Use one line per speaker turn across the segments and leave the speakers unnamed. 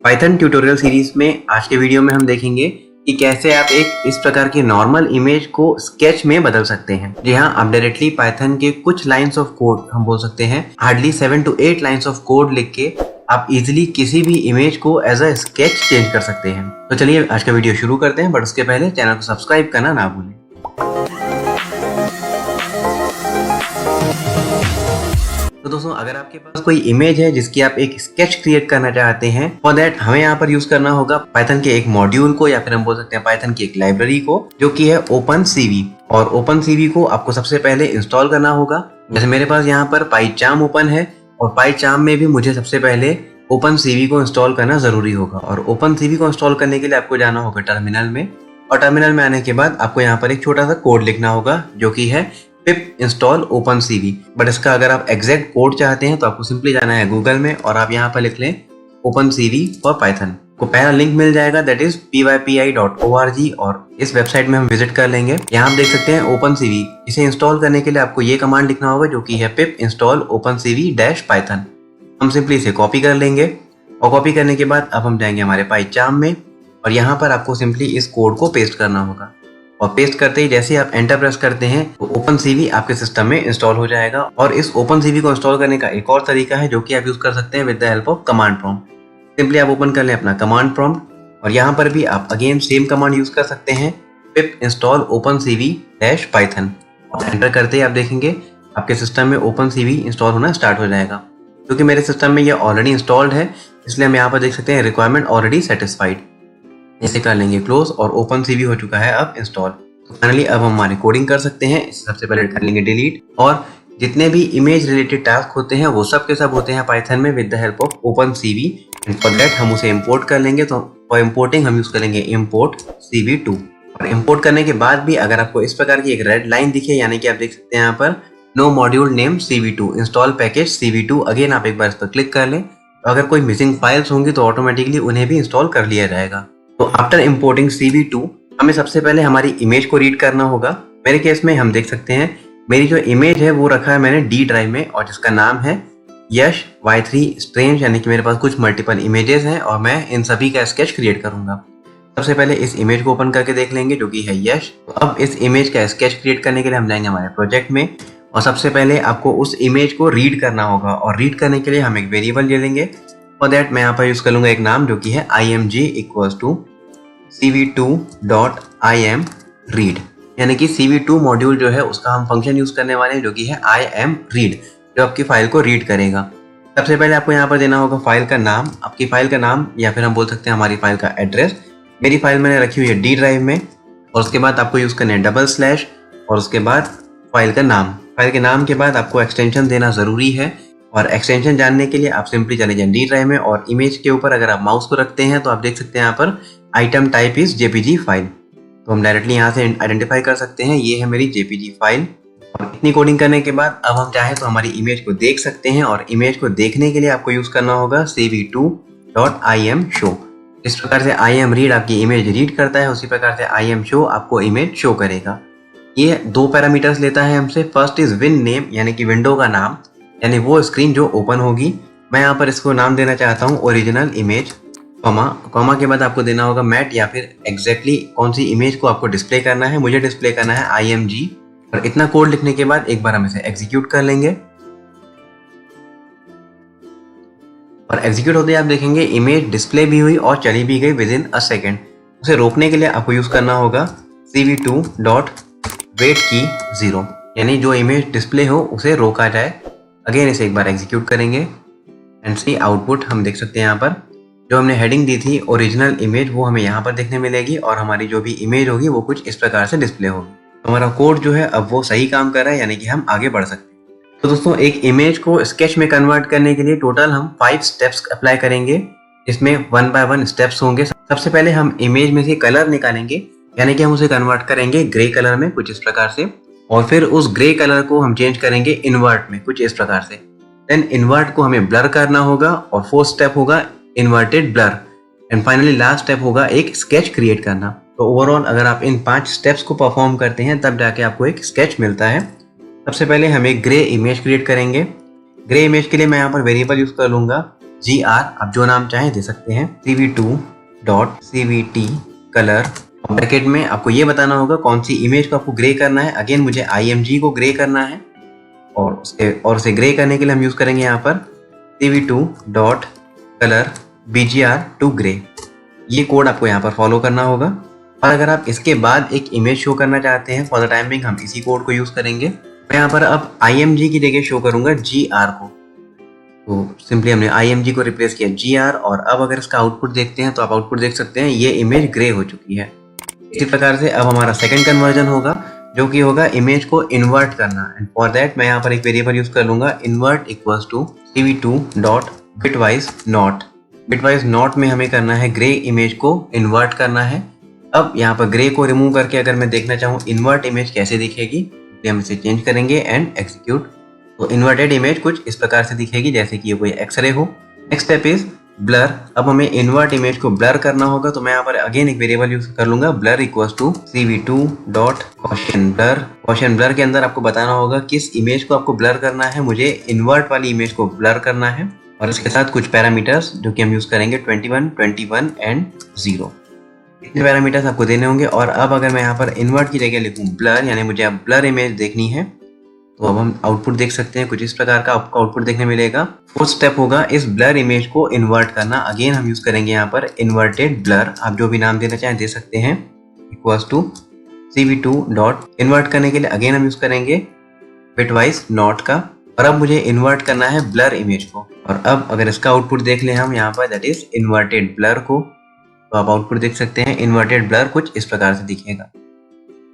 Python tutorial series में आज के वीडियो में हम देखेंगे कि कैसे आप एक इस प्रकार की नॉर्मल इमेज को स्केच में बदल सकते हैं। जी हाँ, आप डायरेक्टली पाइथन के कुछ लाइंस ऑफ कोड, हम बोल सकते हैं hardly 7 to 8 lines of code लिख के आप इजीली किसी भी इमेज को एज अ स्केच चेंज कर सकते हैं। तो चलिए आज का वीडियो शुरू करते हैं, बट उसके पहले चैनल को सब्सक्राइब करना ना भूलें। तो दोस्तों, अगर आपके पास कोई इमेज है जिसकी आप एक स्केच क्रिएट करना चाहते हैं, फॉर दैट हमें यहाँ पर यूज करना होगा पाइथन के एक मॉड्यूल को, या फिर हम बोल सकते हैं पाइथन की एक लाइब्रेरी को, जो कि है OpenCV। और OpenCV को आपको सबसे पहले इंस्टॉल करना होगा। जैसे मेरे पास यहाँ पर PyCharm ओपन है, और PyCharm में भी मुझे सबसे पहले OpenCV को इंस्टॉल करना जरूरी होगा। और OpenCV को इंस्टॉल करने के लिए आपको जाना होगा टर्मिनल में, और टर्मिनल में आने के बाद आपको यहाँ पर एक छोटा सा कोड लिखना होगा जो कि है पिप इंस्टॉल OpenCV। बट इसका अगर आप एग्जैक्ट कोड चाहते हैं तो आपको सिंपली जाना है गूगल में, और आप यहाँ पर लिख लें OpenCV फॉर पाइथन। को पहला लिंक मिल जाएगा, दैट इज pypi.org, और इस वेबसाइट में हम विजिट कर लेंगे। यहाँ आप देख सकते हैं OpenCV। इसे इंस्टॉल करने के लिए आपको ये कमांड लिखना होगा जो कि है पिप इंस्टॉल OpenCV-Python। हम सिंपली इसे कॉपी कर लेंगे, और कॉपी करने के बाद अब हम जाएंगे हमारे PyCharm में, और यहाँ पर आपको सिंपली इस कोड को पेस्ट करना होगा। और पेस्ट करते ही जैसे आप एंटर प्रेस करते हैं तो OpenCV आपके सिस्टम में इंस्टॉल हो जाएगा। और इस OpenCV को इंस्टॉल करने का एक और तरीका है जो कि आप यूज कर सकते हैं with the help of command prompt. Simply आप ओपन कर लें अपना कमांड प्रॉम्प्ट, और यहाँ पर भी आप अगेन सेम कमांड यूज कर सकते हैं, पिप इंस्टॉल OpenCV-Python। और एंटर करते ही आप देखेंगे आपके सिस्टम में OpenCV इंस्टॉल होना स्टार्ट हो जाएगा। क्योंकि मेरे सिस्टम में ये ऑलरेडी इंस्टॉल्ड है, इसलिए हम यहाँ पर देख सकते हैं रिक्वायरमेंट ऑलरेडी सेटिस्फाइड। इसे कर लेंगे क्लोज, और OpenCV हो चुका है अब इंस्टॉल। फाइनली अब हम हमारी कोडिंग कर सकते हैं। सबसे पहले कर लेंगे डिलीट, और जितने भी इमेज रिलेटेड टास्क होते हैं वो सब के सब होते हैं पाइथन में with the help of OpenCV। And for that हम उसे इंपोर्ट कर लेंगे। तो फॉर इंपोर्टिंग हम यूज करेंगे import cv2। और इंपोर्ट करने के बाद भी अगर आपको इस प्रकार की एक रेड लाइन दिखे, यानी कि आप देख सकते हैं यहाँ पर no module name cv2 install package cv2, again आप एक बार इस पर क्लिक कर लें। तो अगर कोई मिसिंग फाइल्स होंगी तो ऑटोमेटिकली उन्हें भी इंस्टॉल कर लिया जाएगा। तो आफ्टर इंपोर्टिंग cv2 हमें सबसे पहले हमारी इमेज को रीड करना होगा। मेरे केस में हम देख सकते हैं मेरी जो इमेज है वो रखा है मैंने D ड्राइव में, और जिसका नाम है यश y3 स्ट्रेंज, यानी कि मेरे पास कुछ मल्टीपल इमेजेस हैं और मैं इन सभी का स्केच क्रिएट करूंगा। सबसे पहले इस इमेज को ओपन करके देख लेंगे जो कि है यश। तो अब इस इमेज का स्केच क्रिएट करने के लिए हम जाएंगे हमारे प्रोजेक्ट में, और सबसे पहले आपको उस इमेज को रीड करना होगा। और रीड करने के लिए हम एक वेरिएबल ले लेंगे। फॉर दैट मैं यहाँ पर यूज कर लूंगा एक नाम जो कि है img इक्वल्स टू cv2.imread, यानी कि cv2 मॉड्यूल जो है उसका हम फंक्शन यूज करने वाले हैं जो कि है imread, जो आपकी फाइल को रीड करेगा। सबसे पहले आपको यहाँ पर देना होगा फाइल का नाम, आपकी फाइल का नाम, या फिर हम बोल सकते हैं हमारी फाइल का एड्रेस। मेरी फाइल मैंने रखी हुई है D ड्राइव में, और उसके बाद आपको यूज करना है // और उसके बाद फाइल का नाम। फाइल के नाम के बाद आपको एक्सटेंशन देना जरूरी है, और एक्सटेंशन जानने के लिए आप सिंपली चले जाएं D ड्राइव में, और इमेज के ऊपर अगर आप माउस को रखते हैं तो आप देख सकते हैं यहाँ पर item type is JPG file. तो हम डायरेक्टली यहाँ से आइडेंटिफाई कर सकते हैं ये है मेरी JPG फाइल। और इतनी कोडिंग करने के बाद अब हम चाहें तो हमारी इमेज को देख सकते हैं, और इमेज को देखने के लिए आपको यूज करना होगा cv2.imshow। इस प्रकार से imread आपकी इमेज रीड करता है, उसी प्रकार से imshow आपको इमेज शो करेगा। ये 2 पैरामीटर्स लेता है हमसे। फर्स्ट इज विन नेम, यानी कि विंडो का नाम, यानी वो स्क्रीन जो ओपन होगी। मैं यहाँ पर इसको नाम देना चाहता हूँ ओरिजिनल इमेज, कॉमा के बाद आपको देना होगा मैट, या फिर एग्जैक्टली कौन सी इमेज को आपको डिस्प्ले करना है। मुझे डिस्प्ले करना है img। और इतना कोड लिखने के बाद एक बार हम इसे एग्जीक्यूट कर लेंगे, और एग्जीक्यूट होते ही आप देखेंगे इमेज डिस्प्ले भी हुई और चली भी गई विद इन अ सेकेंड। उसे रोकने के लिए आपको यूज करना होगा cv2.wait की 0, यानी जो इमेज डिस्प्ले हो उसे रोका जाए। अगेन इसे एक बार एग्जीक्यूट करेंगे, एंड सी आउटपुट हम देख सकते हैं यहाँ पर जो हमने हेडिंग दी थी ओरिजिनल इमेज वो हमें यहाँ पर देखने मिलेगी, और हमारी जो भी इमेज होगी वो कुछ इस प्रकार से डिस्प्ले होगी। तो हमारा कोड जो है अब वो सही काम कर रहा है, यानी कि हम आगे बढ़ सकते हैं। तो दोस्तों, एक इमेज को स्केच में कन्वर्ट करने के लिए टोटल हम 5 स्टेप्स अप्लाई करेंगे। इसमें 1 by 1 स्टेप्स होंगे। सबसे पहले हम इमेज में से कलर निकालेंगे, यानी कि हम उसे कन्वर्ट करेंगे ग्रे कलर में कुछ इस प्रकार से, और फिर उस ग्रे कलर को हम चेंज करेंगे इन्वर्ट में कुछ इस प्रकार से। देन इन्वर्ट को हमें ब्लर करना होगा, और 4th स्टेप होगा inverted blur, and finally last step होगा एक स्केच क्रिएट करना। तो ओवरऑल अगर आप इन 5 स्टेप्स को परफॉर्म करते हैं तब जाके आपको एक स्केच मिलता है। सबसे पहले हम एक ग्रे इमेज क्रिएट करेंगे। ग्रे इमेज के लिए मैं यहाँ पर वेरिएबल यूज कर लूंगा GR, आप जो नाम चाहें दे सकते हैं, cv2.cvt color। ब्रैकेट में आपको ये बताना होगा कौन सी इमेज को आपको ग्रे करना है। अगेन मुझे img को ग्रे करना है और उसे ग्रे करने के लिए हम यूज करेंगे यहाँ पर cv2.color bgr to gray। ये कोड आपको यहाँ पर फॉलो करना होगा। और अगर आप इसके बाद एक इमेज शो करना चाहते हैं, फॉर द टाइम बिंग हम इसी कोड को यूज करेंगे। मैं यहाँ पर अब img की जगह शो करूंगा gr को, तो सिंपली हमने img को रिप्लेस किया gr। और अब अगर इसका आउटपुट देखते हैं तो आप आउटपुट देख सकते हैं ये इमेज ग्रे हो चुकी है। इसी प्रकार से अब हमारा सेकंड कन्वर्जन होगा जो कि होगा इमेज को इन्वर्ट करना। एंड फॉर दैट मैं यहाँ पर एक वेरिएबल यूज कर लूंगा invert equals to cv2.bitwise not। Bitwise not में हमें करना है ग्रे इमेज को इन्वर्ट करना है। अब यहाँ पर ग्रे को रिमूव करके अगर मैं देखना चाहूँ इन्वर्ट इमेज कैसे दिखेगी, तो हम इसे चेंज करेंगे एंड एक्सिक्यूट। तो इन्वर्टेड इमेज कुछ इस प्रकार से दिखेगी जैसे कि ये कोई एक्सरे हो। Next step is blur. अब हमें इन्वर्ट इमेज को ब्लर करना होगा, तो मैं यहाँ पर अगेन एक वेरिएबल यूज कर लूंगा blur equals to cv2.gaussian blur। Gaussian blur के अंदर आपको बताना होगा किस इमेज को आपको ब्लर करना है। मुझे इन्वर्ट वाली इमेज को ब्लर करना है और इसके साथ कुछ पैरामीटर्स जो कि हम यूज करेंगे 21, 21 एंड 0। इतने पैरामीटर्स आपको देने होंगे। और अब अगर मैं यहाँ पर इन्वर्ट की जगह लिखूँ ब्लर, यानी मुझे अब ब्लर इमेज देखनी है, तो अब हम आउटपुट देख सकते हैं कुछ इस प्रकार का आपको आउटपुट देखने मिलेगा। फोर्थ स्टेप होगा इस ब्लर इमेज को इन्वर्ट करना। अगेन हम यूज करेंगे यहाँ पर इन्वर्टेड ब्लर, आप जो भी नाम देना चाहें दे सकते हैं, इक्वल्स टू cv2 इन्वर्ट करने के लिए अगेन हम यूज करेंगे बिटवाइज नॉट का। और अब मुझे इन्वर्ट करना है ब्लर इमेज को। और अब अगर इसका आउटपुट देख लें हम यहाँ पर, दैट इज इन्वर्टेड ब्लर को, तो आप आउटपुट देख सकते हैं इन्वर्टेड ब्लर कुछ इस प्रकार से दिखेगा।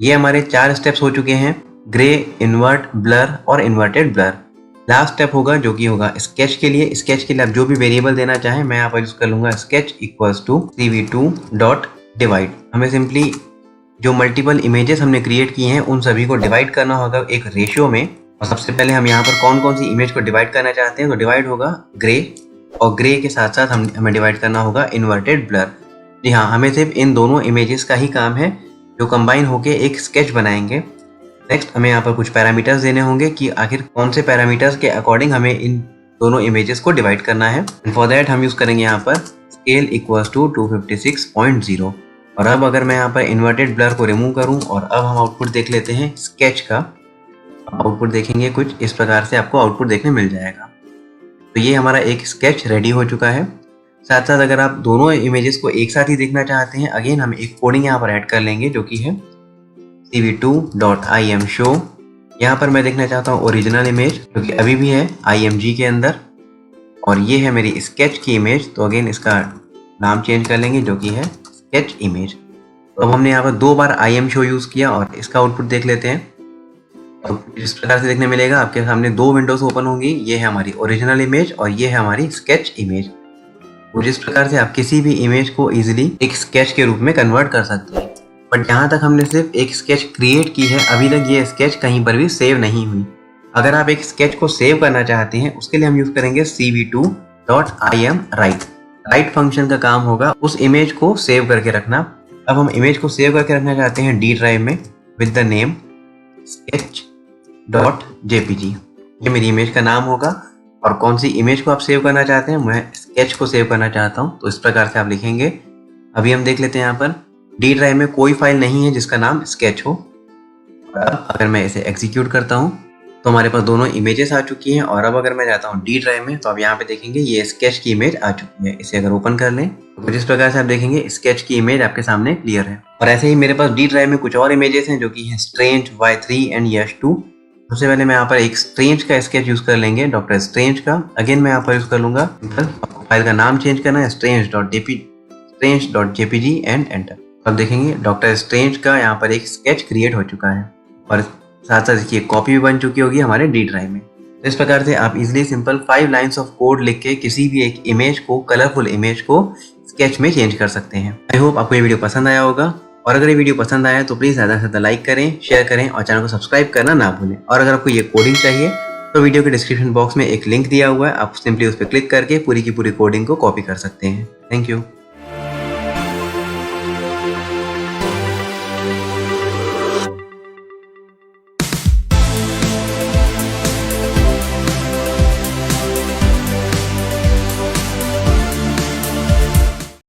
ये हमारे 4 स्टेप्स हो चुके हैं, ग्रे, इन्वर्ट, ब्लर और इन्वर्टेड ब्लर। लास्ट स्टेप होगा जो कि होगा स्केच के लिए। स्केच के लिए आप जो भी वेरिएबल देना चाहें, मैं यहाँ पर यूज कर लूंगा स्केच इक्वल्स टू cv2.divide। हमें सिंपली जो मल्टीपल इमेजेस हमने क्रिएट किए हैं उन सभी को डिवाइड करना होगा एक रेशियो में। और सबसे पहले हम यहाँ पर कौन कौन सी इमेज को डिवाइड करना चाहते हैं, तो डिवाइड होगा ग्रे, और ग्रे के साथ साथ हमें डिवाइड करना होगा इन्वर्टेड ब्लर। जी हाँ, हमें सिर्फ इन दोनों इमेजेस का ही काम है जो कंबाइन होके एक स्केच बनाएंगे। नेक्स्ट हमें यहाँ पर कुछ पैरामीटर्स देने होंगे कि आखिर कौन से पैरामीटर्स के अकॉर्डिंग हमें इन दोनों इमेजेस को डिवाइड करना है। फॉर दैट हम यूज करेंगे यहाँ पर स्केल इक्वल्स टू 256.0। और अब अगर मैं यहाँ पर इन्वर्टेड ब्लर को रिमूव करूँ और अब हम आउटपुट देख लेते हैं स्केच का। आउटपुट देखेंगे कुछ इस प्रकार से आपको आउटपुट देखने मिल जाएगा। तो ये हमारा एक स्केच रेडी हो चुका है। साथ साथ अगर आप दोनों इमेजेस को एक साथ ही देखना चाहते हैं, अगेन हम एक कोडिंग यहाँ पर ऐड कर लेंगे जो कि है cv2.imshow। यहाँ पर मैं देखना चाहता हूँ ओरिजिनल इमेज जो कि अभी भी है img के अंदर, और ये है मेरी स्केच की इमेज। तो अगेन इसका नाम चेंज कर लेंगे जो कि है स्केच इमेज। तो अब हमने यहाँ पर 2 बार imshow यूज किया और इसका आउटपुट देख लेते हैं। और इस प्रकार से देखने मिलेगा, आपके सामने 2 विंडोज ओपन होंगी। ये है हमारी ओरिजिनल इमेज और ये है हमारी स्केच इमेज। और जिस प्रकार से आप किसी भी इमेज को इजीली एक स्केच के रूप में कन्वर्ट कर सकते हैं। बट यहाँ तक हमने सिर्फ एक स्केच क्रिएट की है, अभी तक ये स्केच कहीं पर भी सेव नहीं हुई। अगर आप एक स्केच को सेव करना चाहते हैं, उसके लिए हम यूज करेंगे cv2.imwrite। राइट फंक्शन का काम होगा उस इमेज को सेव करके रखना। अब हम इमेज को सेव करके रखना चाहते हैं D ड्राइव में विद द नेम sketch.jpg। ये मेरी इमेज का नाम होगा। और कौन सी इमेज को आप सेव करना चाहते हैं, मैं स्केच को सेव करना चाहता हूँ, तो इस प्रकार से आप लिखेंगे। अभी हम देख लेते हैं यहाँ पर D ड्राइव में कोई फाइल नहीं है जिसका नाम स्केच हो। अब अगर मैं इसे एग्जीक्यूट करता हूँ तो हमारे पास दोनों इमेजेस आ चुकी हैं। और अब अगर मैं जाता हूँ D ड्राइव में, तो अब यहाँ पे देखेंगे ये स्केच की इमेज आ चुकी है। इसे अगर ओपन कर लें तो जिस प्रकार से आप देखेंगे स्केच की इमेज आपके सामने क्लियर है। और ऐसे ही मेरे पास D ड्राइव में कुछ और इमेजेस हैं जो कि हैं स्ट्रेंज, Y3 एंड यश2। सबसे पहले मैं यहाँ पर एक स्ट्रेंज का स्केच यूज कर लेंगे, डॉक्टर स्ट्रेंज का। अगेन मैं यहाँ पर यूज कर लूंगा, फाइल का नाम चेंज करना है strange.jpg एंड एंटर। अब देखेंगे डॉक्टर स्ट्रेंज का यहाँ पर एक स्केच क्रिएट हो चुका है और साथ साथ इसकी एक कॉपी भी बन चुकी होगी हमारे D ड्राइव में। इस प्रकार से आप easily simple 5 lines of code लिख के किसी भी एक इमेज को, कलरफुल इमेज को स्केच में चेंज कर सकते हैं। आई होप आपको ये वीडियो पसंद आया होगा। और अगर ये वीडियो पसंद आया तो प्लीज ज़्यादा से ज़्यादा लाइक करें, शेयर करें और चैनल को सब्सक्राइब करना ना भूलें। और अगर आपको ये कोडिंग चाहिए तो वीडियो के डिस्क्रिप्शन बॉक्स में एक लिंक दिया हुआ है, आप सिंपली उस पर क्लिक करके पूरी की पूरी कोडिंग को कॉपी कर सकते हैं। Thank you.